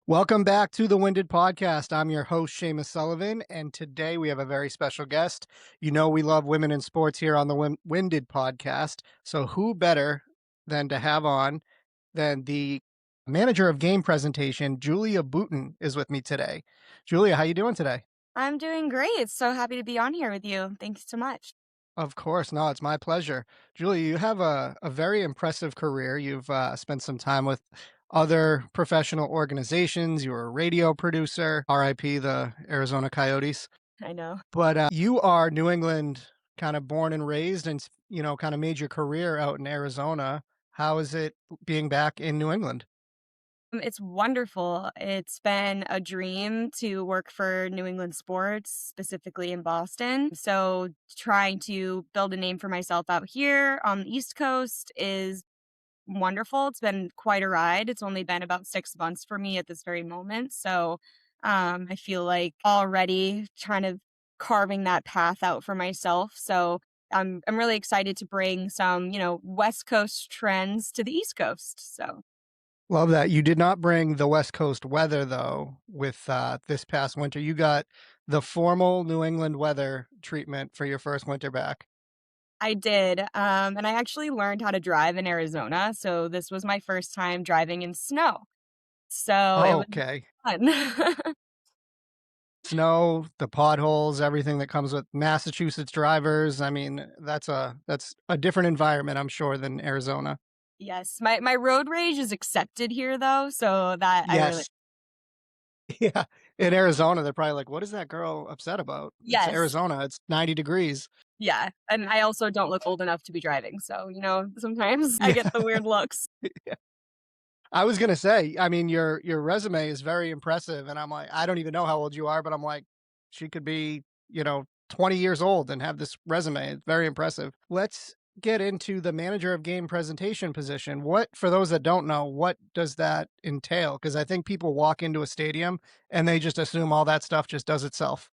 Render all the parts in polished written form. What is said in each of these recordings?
Welcome back to the Winded Podcast. I'm your host, Seamus Sullivan, and today we have a very special guest. You know, we love women in sports here on the Winded Podcast. So, who better than to have on than the manager of game presentation, Julia Boutin, is with me today. Julia, how you doing today? I'm doing great. So happy to be on here with you. Thanks so much. Of course. No, it's my pleasure. Julia, you have a very impressive career. You've spent some time with other professional organizations. You were a radio producer, RIP, the Arizona Coyotes. I know. But you are New England kind of born and raised and, kind of made your career out in Arizona. How is it being back in New England? It's wonderful. It's been a dream to work for New England sports, specifically in Boston. So trying to build a name for myself out here on the East Coast is wonderful. It's been quite a ride. It's only been about 6 months for me at this very moment. So I feel like already kind of carving that path out for myself. So I'm really excited to bring some, West Coast trends to the East Coast. So Love that. You did not bring the West Coast weather, though, with this past winter. You got the formal New England weather treatment for your first winter back. I did. And I actually learned how to drive in Arizona. So this was my first time driving in snow. So it Oh, was okay. fun. Snow, the potholes, everything that comes with Massachusetts drivers. I mean, that's a different environment, I'm sure, than Arizona. Yes, my road rage is accepted here though, so that I really. Yes. Yeah. In Arizona, they're probably like, "What is that girl upset about? It's Yes. Arizona. It's 90 degrees." Yeah, and I also don't look old enough to be driving, so, sometimes I get Yeah. the weird looks. I was gonna say, I mean, your resume is very impressive, and I'm like, I don't even know how old you are, but I'm like, she could be, 20 years old and have this resume. It's very impressive. Let's get into the manager of game presentation position. What, for those that don't know, what does that entail? Because I think people walk into a stadium and they just assume all that stuff just does itself.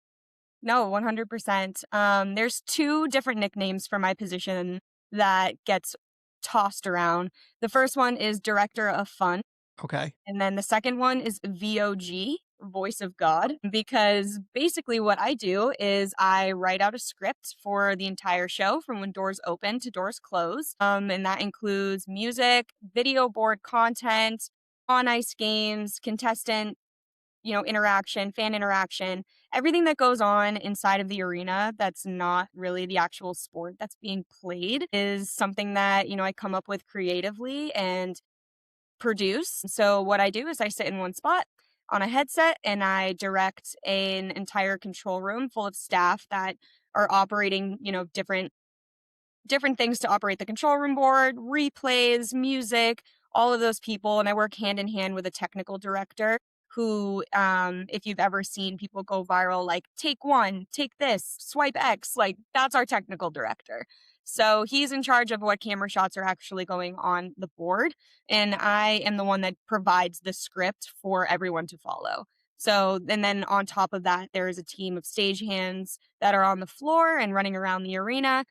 No, 100%. There's 2 different nicknames for my position that gets tossed around. The first one is Director of Fun. Okay. And then the second one is VOG, Voice of God, because basically what I do is I write out a script for the entire show from when doors open to doors close. And that includes music, video board content, on ice games, contestant, interaction, fan interaction, everything that goes on inside of the arena that's not really the actual sport that's being played is something that, I come up with creatively and produce. So what I do is I sit in one spot on a headset and I direct an entire control room full of staff that are operating, different things to operate the control room board, replays, music, all of those people. And I work hand in hand with a technical director who, if you've ever seen people go viral, like take one, take this, swipe X, like that's our technical director. So he's in charge of what camera shots are actually going on the board. And I am the one that provides the script for everyone to follow. So, and then on top of that, there is a team of stagehands that are on the floor and running around the arena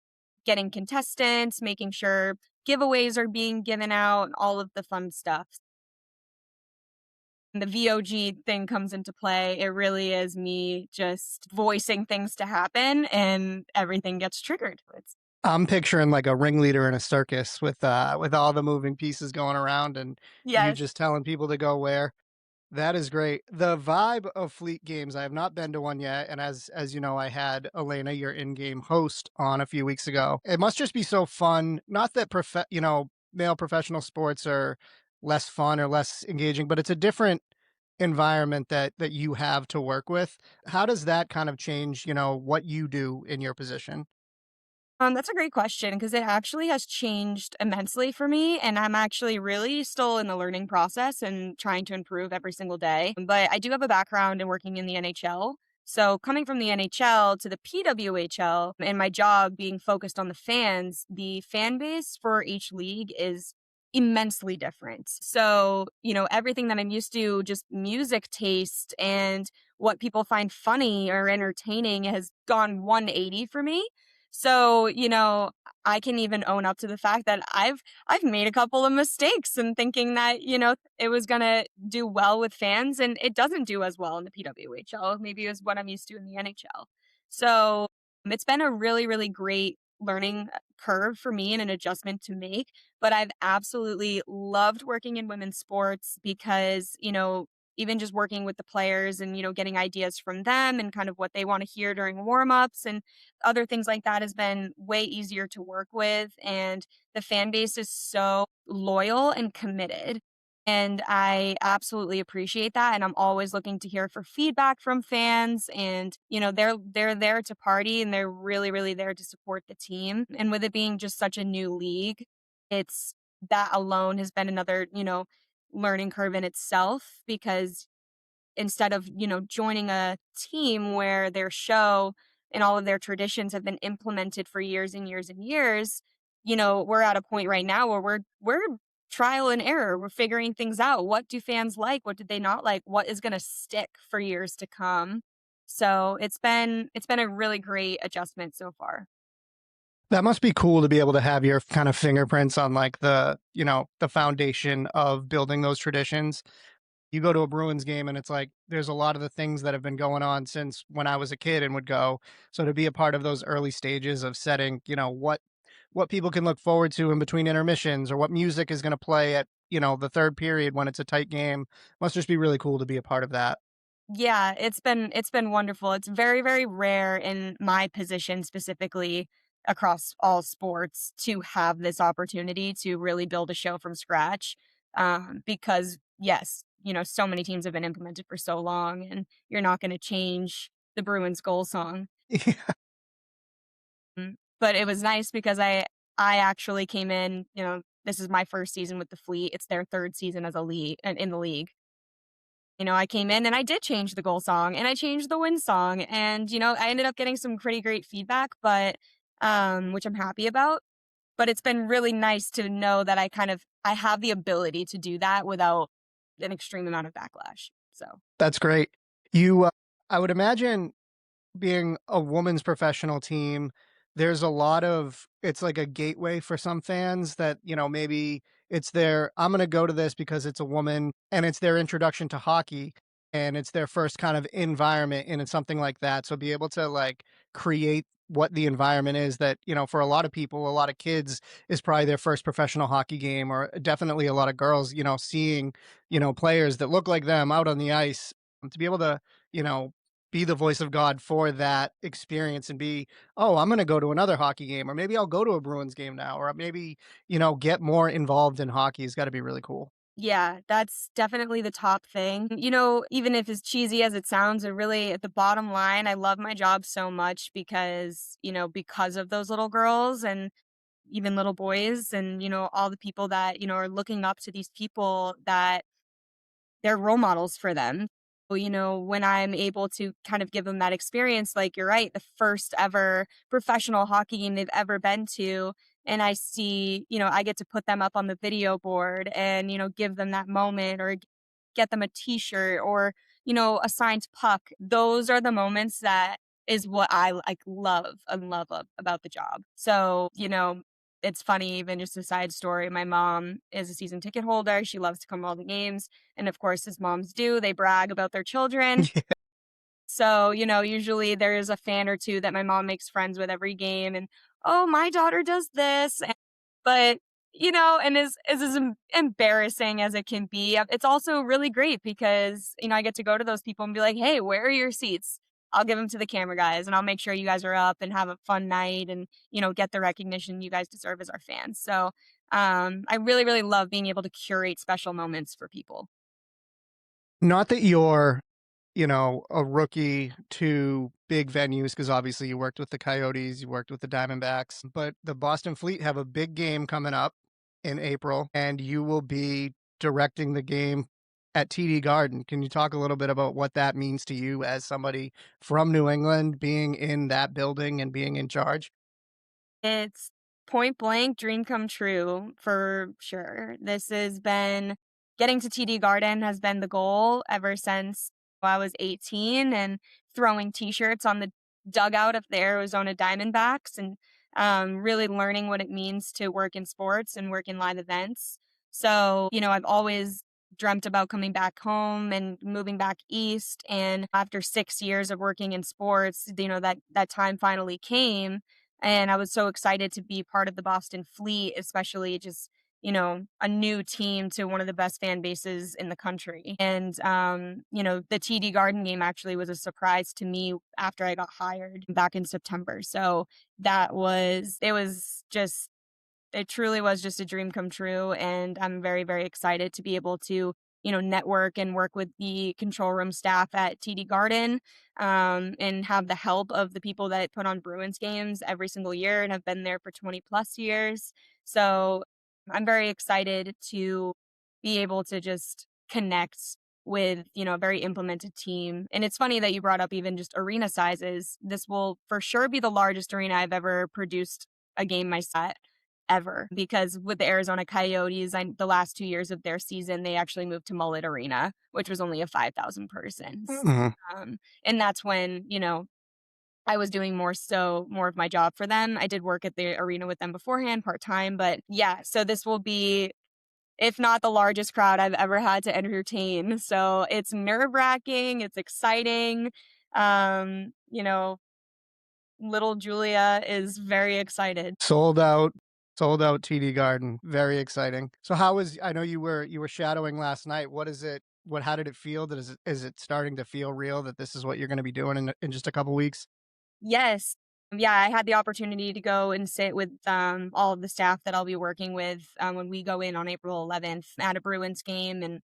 getting contestants, making sure giveaways are being given out, all of the fun stuff. And the VOG thing comes into play. It really is me just voicing things to happen and everything gets triggered. I'm picturing like a ringleader in a circus with all the moving pieces going around and you Yes. just telling people to go where. That is great. The vibe of Fleet Games, I have not been to one yet, and as you know, I had Elena, your in-game host, on a few weeks ago. It must just be so fun. Not that male professional sports are less fun or less engaging, but it's a different environment that you have to work with. How does that kind of change, what you do in your position? That's a great question because it actually has changed immensely for me. And I'm actually really still in the learning process and trying to improve every single day. But I do have a background in working in the NHL. So coming from the NHL to the PWHL and my job being focused on the fan base for each league is immensely different. So, everything that I'm used to, just music taste and what people find funny or entertaining has gone 180 for me. So, I can even own up to the fact that I've made a couple of mistakes and thinking that, it was gonna do well with fans, and it doesn't do as well in the PWHL, maybe as what I'm used to in the NHL. So, it's been a really, really great learning curve for me and an adjustment to make, but I've absolutely loved working in women's sports because, even just working with the players and, getting ideas from them and kind of what they want to hear during warm-ups and other things like that has been way easier to work with. And the fan base is so loyal and committed. And I absolutely appreciate that. And I'm always looking to hear for feedback from fans. And, they're there to party and they're really, really there to support the team. And with it being just such a new league, it's that alone has been another, learning curve in itself because instead of, joining a team where their show and all of their traditions have been implemented for years and years and years, we're at a point right now where we're trial and error. We're figuring things out. What do fans like? What did they not like? What is going to stick for years to come? So it's been a really great adjustment so far. That must be cool to be able to have your kind of fingerprints on like the foundation of building those traditions. You go to a Bruins game and it's like there's a lot of the things that have been going on since when I was a kid and would go. So to be a part of those early stages of setting, what people can look forward to in between intermissions or what music is going to play at, the third period when it's a tight game must just be really cool to be a part of that. Yeah, it's been wonderful. It's very, very rare in my position specifically across all sports to have this opportunity to really build a show from scratch. Because yes, so many teams have been implemented for so long and you're not going to change the Bruins goal song. But it was nice because I actually came in, this is my first season with the Fleet. It's their third season as a league in the league. I came in and I did change the goal song and I changed the win song and, I ended up getting some pretty great feedback, but which I'm happy about. But it's been really nice to know that I have the ability to do that without an extreme amount of backlash. So That's great. You, I would imagine being a woman's professional team, there's a lot of it's like a gateway for some fans that, maybe it's their I'm gonna go to this because it's a woman and it's their introduction to hockey and it's their first kind of environment and it's something like that. So be able to like create what the environment is that, for a lot of people, a lot of kids is probably their first professional hockey game, or definitely a lot of girls, seeing, players that look like them out on the ice to be able to, you know, be the voice of God for that experience and be, oh, I'm going to go to another hockey game, or maybe I'll go to a Bruins game now, or maybe, get more involved in hockey has got to be really cool. yeah, that's definitely the top thing. Even if as cheesy as it sounds, or really at the bottom line, I love my job so much because of those little girls and even little boys and, all the people that, are looking up to these people that they're role models for them. Well, when I'm able to kind of give them that experience, like you're right, the first ever professional hockey game they've ever been to. And I see, I get to put them up on the video board and, give them that moment or get them a t shirt or, a signed puck. Those are the moments that is what I like love and about the job. So, it's funny, even just a side story. My mom is a season ticket holder. She loves to come to all the games. And of course, as moms do, they brag about their children. So, usually there's a fan or two that my mom makes friends with every game. And, oh, my daughter does this. But, and as embarrassing as it can be, it's also really great because, I get to go to those people and be like, hey, where are your seats? I'll give them to the camera guys and I'll make sure you guys are up and have a fun night and, get the recognition you guys deserve as our fans. So I really, really love being able to curate special moments for people. Not that you're, a rookie to big venues, because obviously you worked with the Coyotes, you worked with the Diamondbacks, but the Boston Fleet have a big game coming up in April, and you will be directing the game at TD Garden. Can you talk a little bit about what that means to you as somebody from New England, being in that building and being in charge? It's point blank dream come true for sure. This has been getting to TD Garden has been the goal ever since I was 18 and throwing t-shirts on the dugout of the Arizona Diamondbacks and really learning what it means to work in sports and work in live events. So, I've always dreamt about coming back home and moving back east. And after 6 years of working in sports, that time finally came. And I was so excited to be part of the Boston Fleet, especially just a new team to one of the best fan bases in the country. And, the TD Garden game actually was a surprise to me after I got hired back in September. So it truly was just a dream come true. And I'm very, very excited to be able to, network and work with the control room staff at TD Garden, and have the help of the people that put on Bruins games every single year and have been there for 20 plus years. So I'm very excited to be able to just connect with, a very implemented team. And it's funny that you brought up even just arena sizes. This will for sure be the largest arena I've ever produced a game myself ever, because with the Arizona Coyotes, the last 2 years of their season, they actually moved to Mullet Arena, which was only a 5,000 persons. Mhm. And that's when, I was doing more of my job for them. I did work at the arena with them beforehand, part-time, but yeah, so this will be, if not the largest crowd I've ever had to entertain. So it's nerve-wracking, it's exciting. You know, little Julia is very excited. Sold out, sold out TD Garden, very exciting. So how was I know you were shadowing last night. What is it what how did it feel? That is it starting to feel real that this is what you're gonna be doing in just a couple weeks? Yes. Yeah, I had the opportunity to go and sit with, all of the staff that I'll be working with, when we go in on April 11th at a Bruins game, and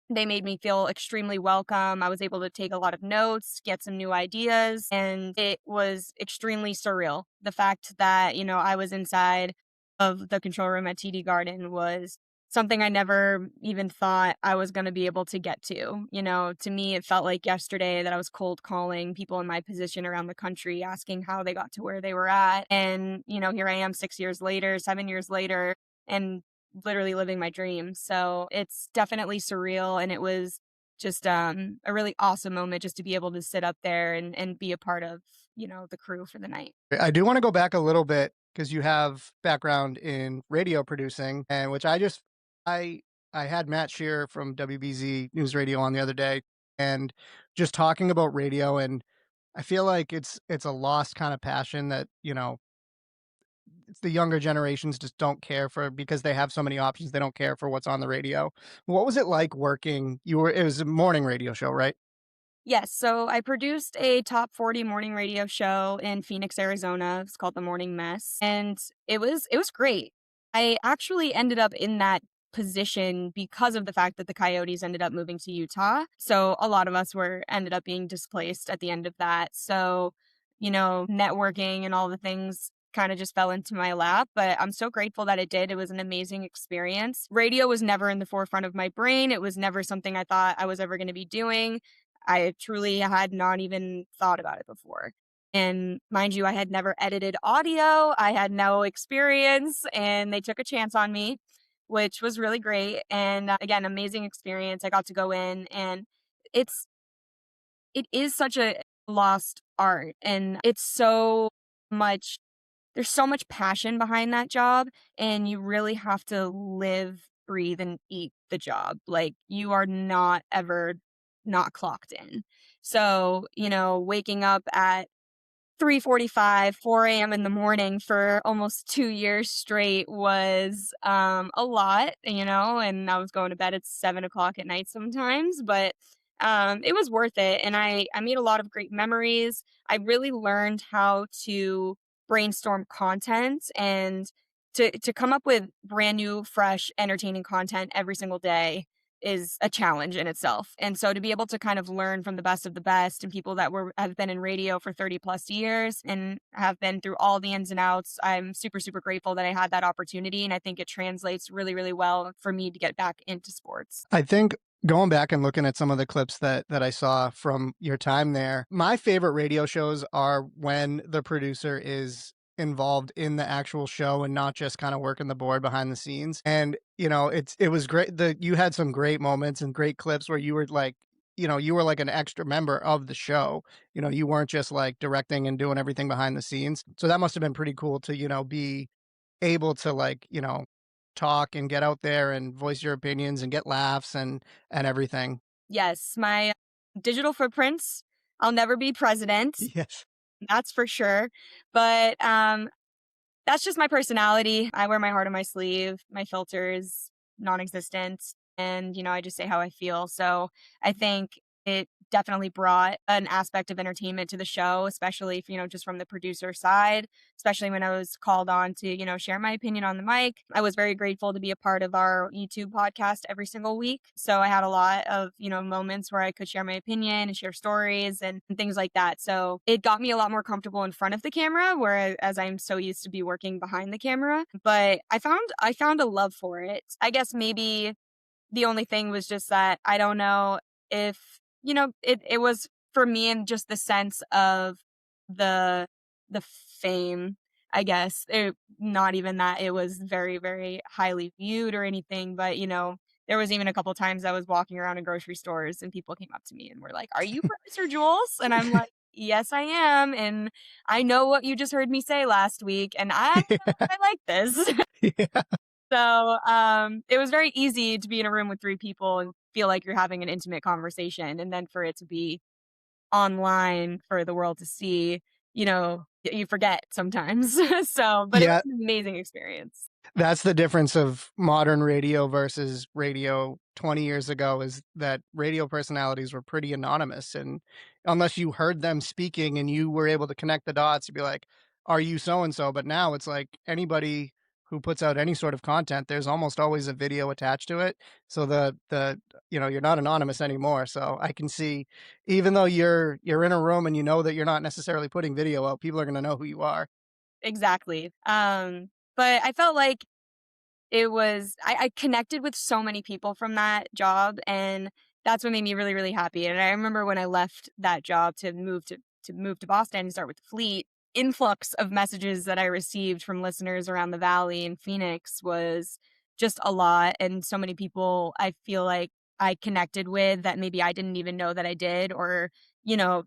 they made me feel extremely welcome. I was able to take a lot of notes, get some new ideas, and it was extremely surreal. The fact that, I was inside of the control room at TD Garden was something I never even thought I was going to be able to get to. To me, it felt like yesterday that I was cold calling people in my position around the country, asking how they got to where they were at. And, here I am 6 years later, 7 years later, and literally living my dream. So it's definitely surreal. And it was just a really awesome moment just to be able to sit up there and be a part of, the crew for the night. I do wanna go back a little bit because you have background in radio producing, and which I I had Matt Shearer from WBZ News Radio on the other day, and just talking about radio, and I feel like it's a lost kind of passion that, it's the younger generations just don't care for because they have so many options, they don't care for what's on the radio. What was it like working it was a morning radio show, right? Yes, so I produced a top 40 morning radio show in Phoenix, Arizona. It's called The Morning Mess, and it was great. I actually ended up in that position because of the fact that the Coyotes ended up moving to Utah. So a lot of us were ended up being displaced at the end of that. So, networking and all the things kind of just fell into my lap, but I'm so grateful that it did. It was an amazing experience. Radio was never in the forefront of my brain. It was never something I thought I was ever going to be doing. I truly had not even thought about it before. And mind you, I had never edited audio. I had no experience, and they took a chance on me, which was really great. And again, amazing experience. I got to go in, and it's it is such a lost art, and it's so much there's so much passion behind that job, and you really have to live, breathe, and eat the job. Like, you are not ever not clocked in. So, waking up at 3:45, 4 a.m. in the morning for almost 2 years straight was, a lot, and I was going to bed at 7 o'clock at night sometimes, but, it was worth it, and I made a lot of great memories. I really learned how to brainstorm content and to come up with brand new, fresh, entertaining content every single day is a challenge in itself. And so to be able to kind of learn from the best of the best and people that have been in radio for 30 plus years and have been through all the ins and outs, I'm super, super grateful that I had that opportunity. And I think it translates really, really well for me to get back into sports. I think going back and looking at some of the clips that I saw from your time there, my favorite radio shows are when the producer is involved in the actual show and not just kind of working the board behind the scenes. And it was great that you had some great moments and great clips where you were like you were like an extra member of the show. You weren't just like directing and doing everything behind the scenes. So that must have been pretty cool to, be able to like, talk and get out there and voice your opinions and get laughs and everything. Yes, my digital footprints, I'll never be president, Yes. that's for sure. But that's just my personality. I wear my heart on my sleeve. My filter is non-existent, and, I just say how I feel. So, I think it definitely brought an aspect of entertainment to the show, especially if, just from the producer side, especially when I was called on to, share my opinion on the mic. I was very grateful to be a part of our YouTube podcast every single week. So, I had a lot of, moments where I could share my opinion and share stories and things like that. So, it got me a lot more comfortable in front of the camera, whereas I'm so used to be working behind the camera. But I found a love for it. I guess maybe the only thing was just that I don't know if, it was for me in just the sense of the the fame, I guess. Not even that it was very, very highly viewed or anything, but, there was even a couple times I was walking around in grocery stores and people came up to me and were like, "Are you Producer Jules?" And I'm like, "Yes, I am, and I know what you just heard me say last week, and I like this." Yeah. So, it was very easy to be in a room with 3 people and feel like you're having an intimate conversation, and then for it to be online for the world to see, you forget sometimes. So, but it was Yeah. an amazing experience. That's the difference of modern radio versus radio 20 years ago is that radio personalities were pretty anonymous, and unless you heard them speaking and you were able to connect the dots, you'd be like, "Are you so and so?" But now it's like anybody who puts out any sort of content, there's almost always a video attached to it. So you're not anonymous anymore. So I can see even though you're in a room and you know that you're not necessarily putting video out, people are going to know who you are. Exactly. But I felt like I connected with so many people from that job, and that's what made me really, really happy. And I remember when I left that job to move to Boston and start with the fleet, influx of messages that I received from listeners around the valley in Phoenix was just a lot. And so many people I feel like I connected with that maybe I didn't even know that I did, or,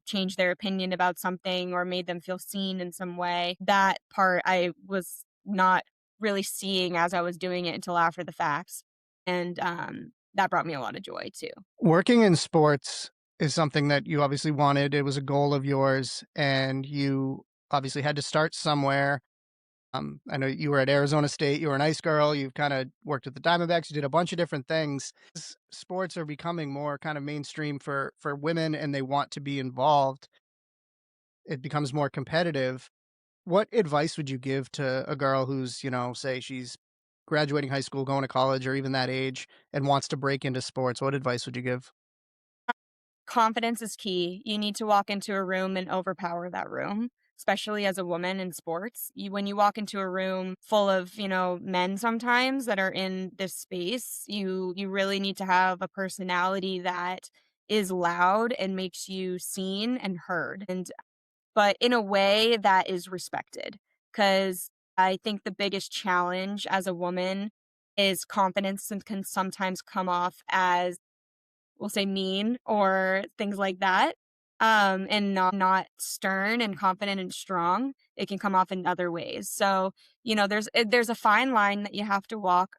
changed their opinion about something or made them feel seen in some way. That part I was not really seeing as I was doing it until after the facts, and, that brought me a lot of joy too. Working in sports is something that you obviously wanted. It was a goal of yours, and you obviously had to start somewhere. I know you were at Arizona State, you were an ice girl, you've kind of worked with the Diamondbacks, you did a bunch of different things. Sports are becoming more kind of mainstream for women and they want to be involved. It becomes more competitive. What advice would you give to a girl who's, say she's graduating high school, going to college, or even that age and wants to break into sports? What advice would you give? Confidence is key. You need to walk into a room and overpower that room, especially as a woman in sports. When you walk into a room full of, men sometimes that are in this space, you really need to have a personality that is loud and makes you seen and heard. But in a way that is respected. Because I think the biggest challenge as a woman is confidence and can sometimes come off as, we'll say, mean or things like that, and not stern and confident and strong. It can come off in other ways. So, there's a fine line that you have to walk.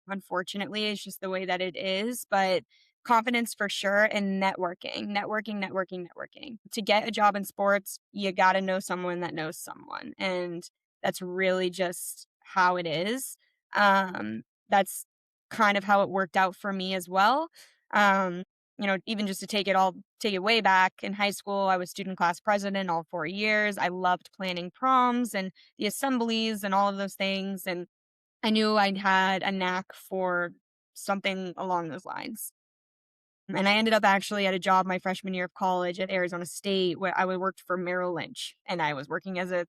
Unfortunately, it's just the way that it is, but confidence for sure, and networking. To get a job in sports, you gotta know someone that knows someone, and that's really just how it is. That's kind of how it worked out for me as well. Um, even just to take it way back in high school, I was student class president all 4 years. I loved planning proms and the assemblies and all of those things, and I knew I had a knack for something along those lines. And I ended up actually at a job my freshman year of college at Arizona State where I worked for Merrill Lynch, and I was working as a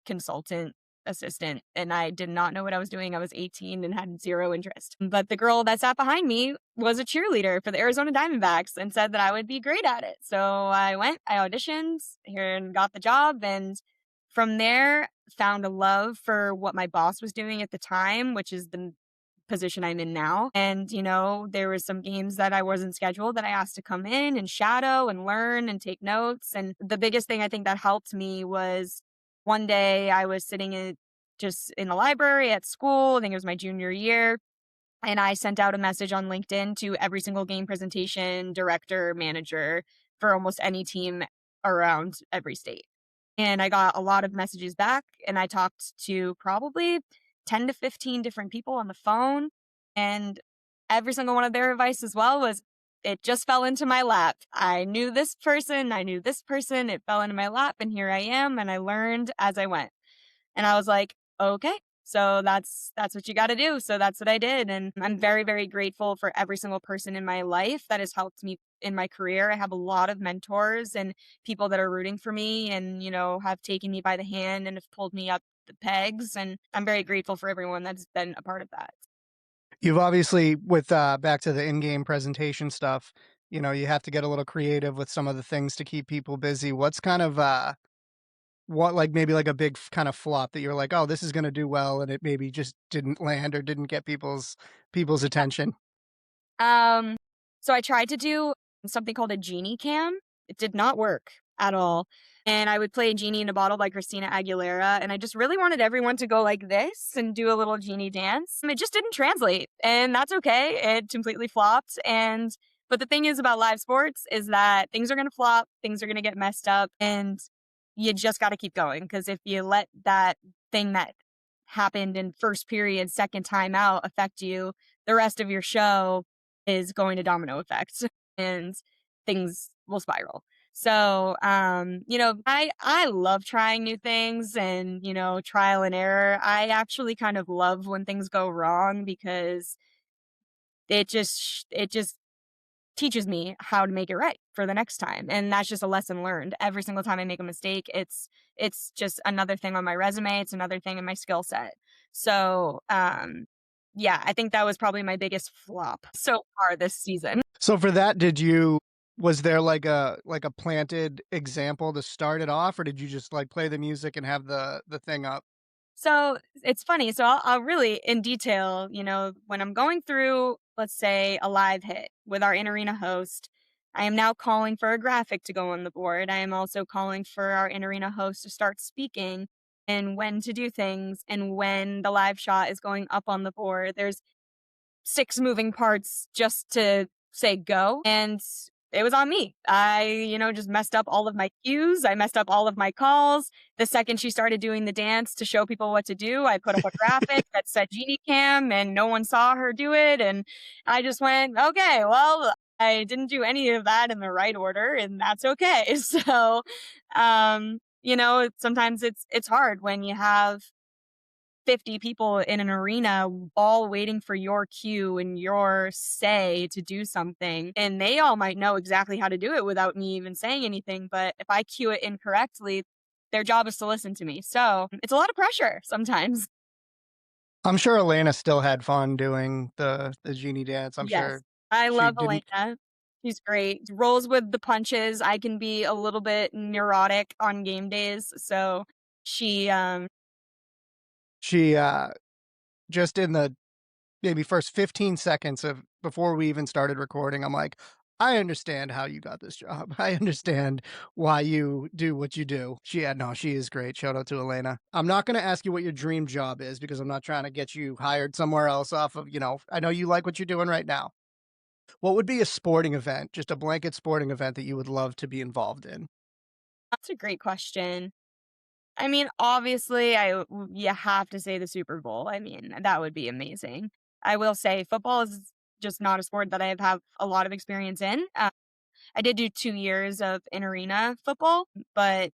consultant assistant, and I did not know what I was doing. I was 18 and had zero interest. But the girl that sat behind me was a cheerleader for the Arizona Diamondbacks and said that I would be great at it. So I went, I auditioned here and got the job, and from there found a love for what my boss was doing at the time, which is the position I'm in now. And, there was some games that I wasn't scheduled that I asked to come in and shadow and learn and take notes. And the biggest thing I think that helped me was one day I was sitting just in the library at school. I think it was my junior year. And I sent out a message on LinkedIn to every single game presentation, director, manager for almost any team around every state. And I got a lot of messages back, and I talked to probably 10 to 15 different people on the phone. And every single one of their advice as well was, it just fell into my lap. I knew this person, I knew this person, it fell into my lap, and here I am, and I learned as I went. And I was like, "Okay, so that's what you gotta do." So that's what I did, and I'm very, very grateful for every single person in my life that has helped me in my career. I have a lot of mentors and people that are rooting for me and, have taken me by the hand and have pulled me up the pegs, and I'm very grateful for everyone that's been a part of that. You've obviously with, back to the in-game presentation stuff, you have to get a little creative with some of the things to keep people busy. What's kind of, what like, maybe like a big kind of flop that you're like, "Oh, this is gonna do well," and it maybe just didn't land or didn't get people's attention? Um, so I tried to do something called a genie cam. It did not work at all. And I would play a genie in a bottle by Christina Aguilera, and I just really wanted everyone to go like this and do a little genie dance. It just didn't translate, and that's okay. It completely flopped. And but the thing is about live sports is that things are going to flop, things are going to get messed up, and you just got to keep going because if you let that thing that happened in first period, second time out affect you, the rest of your show is going to domino effect and things will spiral. So, I love trying new things and, trial and error. I actually kind of love when things go wrong because it just teaches me how to make it right for the next time. And that's just a lesson learned. Every single time I make a mistake, it's just another thing on my resume, it's another thing in my skill set. So, yeah, I think that was probably my biggest flop so far this season. So for that, was there like a planted example to start it off, or did you just, like, play the music and have the thing up? So it's funny. So I'll really in detail, when I'm going through, let's say, a live hit with our in arena host, I am now calling for a graphic to go on the board. I am also calling for our in arena host to start speaking and when to do things and when the live shot is going up on the board. There's 6 moving parts just to say go, and it was on me. I, just messed up all of my cues, I messed up all of my calls. The second she started doing the dance to show people what to do, I put up a graphic that said "Genie Cam," and no one saw her do it, and I just went, "Okay, well, I didn't do any of that in the right order, and that's okay." So, sometimes it's hard when you have 50 people in an arena all waiting for your cue and your say to do something. And they all might know exactly how to do it without me even saying anything. But if I cue it incorrectly, their job is to listen to me. So it's a lot of pressure sometimes. I'm sure Elena still had fun doing the genie dance. I'm Yes. sure I she love didn't Elena. She's great. Rolls with the punches. I can be a little bit neurotic on game days. So she she, just in the maybe first 15 seconds of before we even started recording, I'm like, "I understand how you got this job. I understand why you do what you do." She is great. Shout out to Elena. I'm not gonna ask you what your dream job is because I'm not trying to get you hired somewhere else off of, I know you like what you're doing right now. What would be a sporting event, just a blanket sporting event that you would love to be involved in? That's a great question. I mean, obviously, you have to say the Super Bowl. I mean, that would be amazing. I will say football is just not a sport that I have a lot of experience in. I did do 2 years of in arena football, but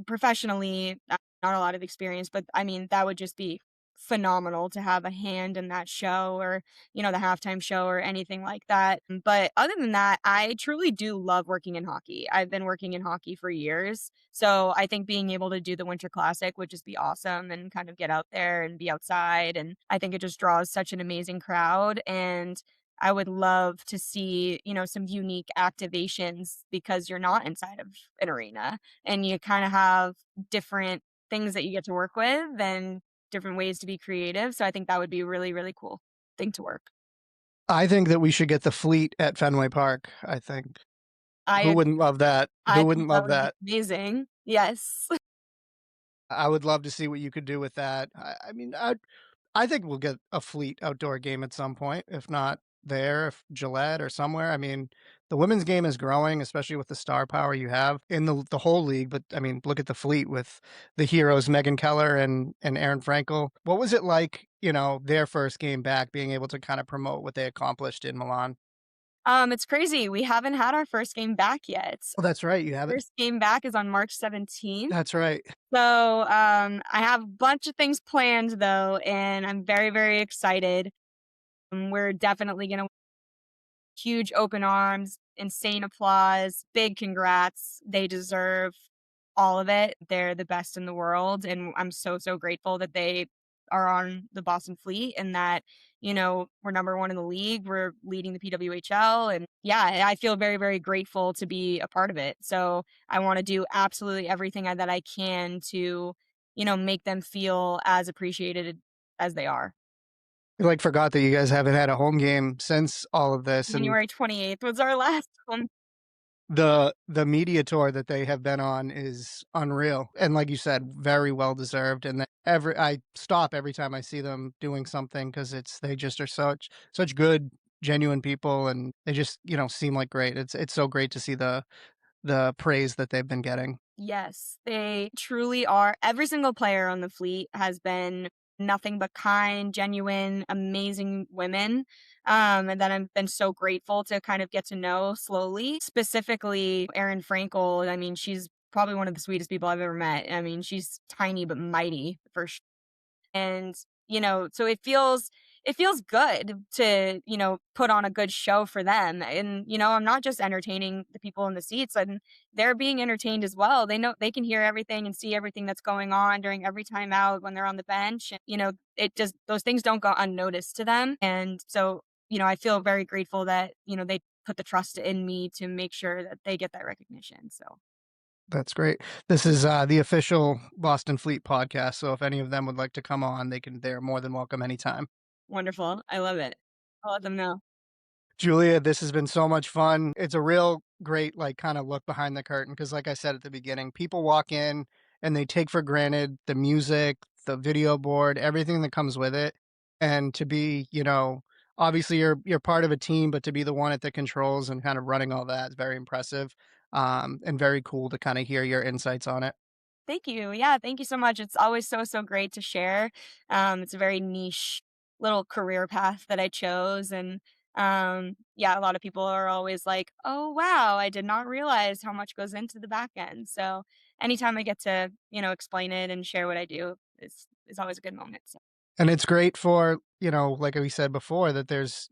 professionally, not a lot of experience, but I mean, that would just be phenomenal to have a hand in that show or, the halftime show or anything like that. But other than that, I truly do love working in hockey. I've been working in hockey for years. So I think being able to do the Winter Classic would just be awesome and kind of get out there and be outside. And I think it just draws such an amazing crowd. And I would love to see, some unique activations because you're not inside of an arena and you kind of have different things that you get to work with and different ways to be creative. So I think that would be really, really cool. thing to work. I think that we should get the fleet at Fenway Park, I think. Who I wouldn't love that? I Who think wouldn't that love would be that? amazing. Yes. I would love to see what you could do with that. I mean, I think we'll get a fleet outdoor game at some point, if not there, if Gillette or somewhere. I mean, the women's game is growing, especially with the star power you have in the whole league. But I mean, look at the fleet with the heroes Megan Keller and Aaron Frankel. What was it like, their first game back, being able to kind of promote what they accomplished in Milan? It's crazy. We haven't had our first game back yet. Oh, that's right. You have it. First game back is on March 17th. That's right. So, I have a bunch of things planned though, and I'm very, very excited. We're definitely gonna huge open arms, insane applause, big congrats. They deserve all of it. They're the best in the world. And I'm so, so grateful that they are on the Boston Fleet and that, we're number one in the league. We're leading the PWHL. And yeah, I feel very, very grateful to be a part of it. So I want to do absolutely everything that I can to, make them feel as appreciated as they are. I like forgot that you guys haven't had a home game since all of this, and January 28th was our last one. the media tour that they have been on is unreal, and like you said, very well deserved, and that I stop every time I see them doing something because they just are such good, genuine people, and they just, seem like great. It's so great to see the praise that they've been getting. Yes, they truly are. Every single player on the fleet has been nothing but kind, genuine, amazing women. And that I've been so grateful to kind of get to know slowly. Specifically, Erin Frankel. I mean, she's probably one of the sweetest people I've ever met. I mean, she's tiny but mighty for sure. And, so it feels good to, put on a good show for them. And, I'm not just entertaining the people in the seats and they're being entertained as well. They know they can hear everything and see everything that's going on during every time out when they're on the bench. And, it just those things don't go unnoticed to them. And so, I feel very grateful that, they put the trust in me to make sure that they get that recognition. So That's great. This is, the official Boston Fleet podcast, so if any of them would like to come on, they're more than welcome anytime. wonderful. I love it. I'll let them know. Julia, this has been so much fun. It's a real great, like, kind of look behind the curtain because, like I said at the beginning, people walk in and they take for granted the music, the video board, everything that comes with it. And to be, obviously you're part of a team, but to be the one at the controls and kind of running all that is very impressive, and very cool to kind of hear your insights on it. Thank you. Yeah, thank you so much. It's always so, so great to share. It's a very niche little career path that I chose. And yeah, a lot of people are always like, oh, wow, I did not realize how much goes into the back end. So anytime I get to, explain it and share what I do, is always a good moment. So And it's great for, like we said before, that there's,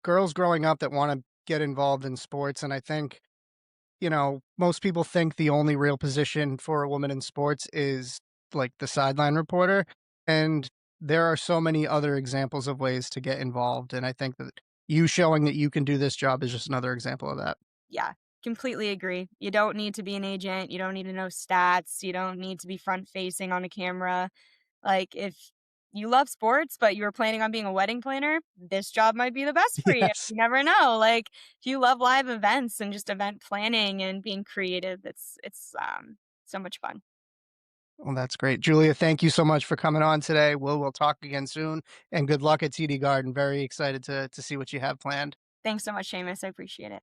girls growing up that want to get involved in sports. And I think, most people think the only real position for a woman in sports is like the sideline reporter. And there are so many other examples of ways to get involved. And I think that you showing that you can do this job is just another example of that. yeah, completely agree. You don't need to be an agent. You don't need to know stats. You don't need to be front facing on a camera. Like, if you love sports, but you were planning on being a wedding planner, this job might be the best for you. Yes. You never know. Like, if you love live events and just event planning and being creative, it's so much fun. Well, that's great. Julia, thank you so much for coming on today. We'll talk again soon, and good luck at TD Garden. Very excited to see what you have planned. Thanks so much, Seamus. I appreciate it.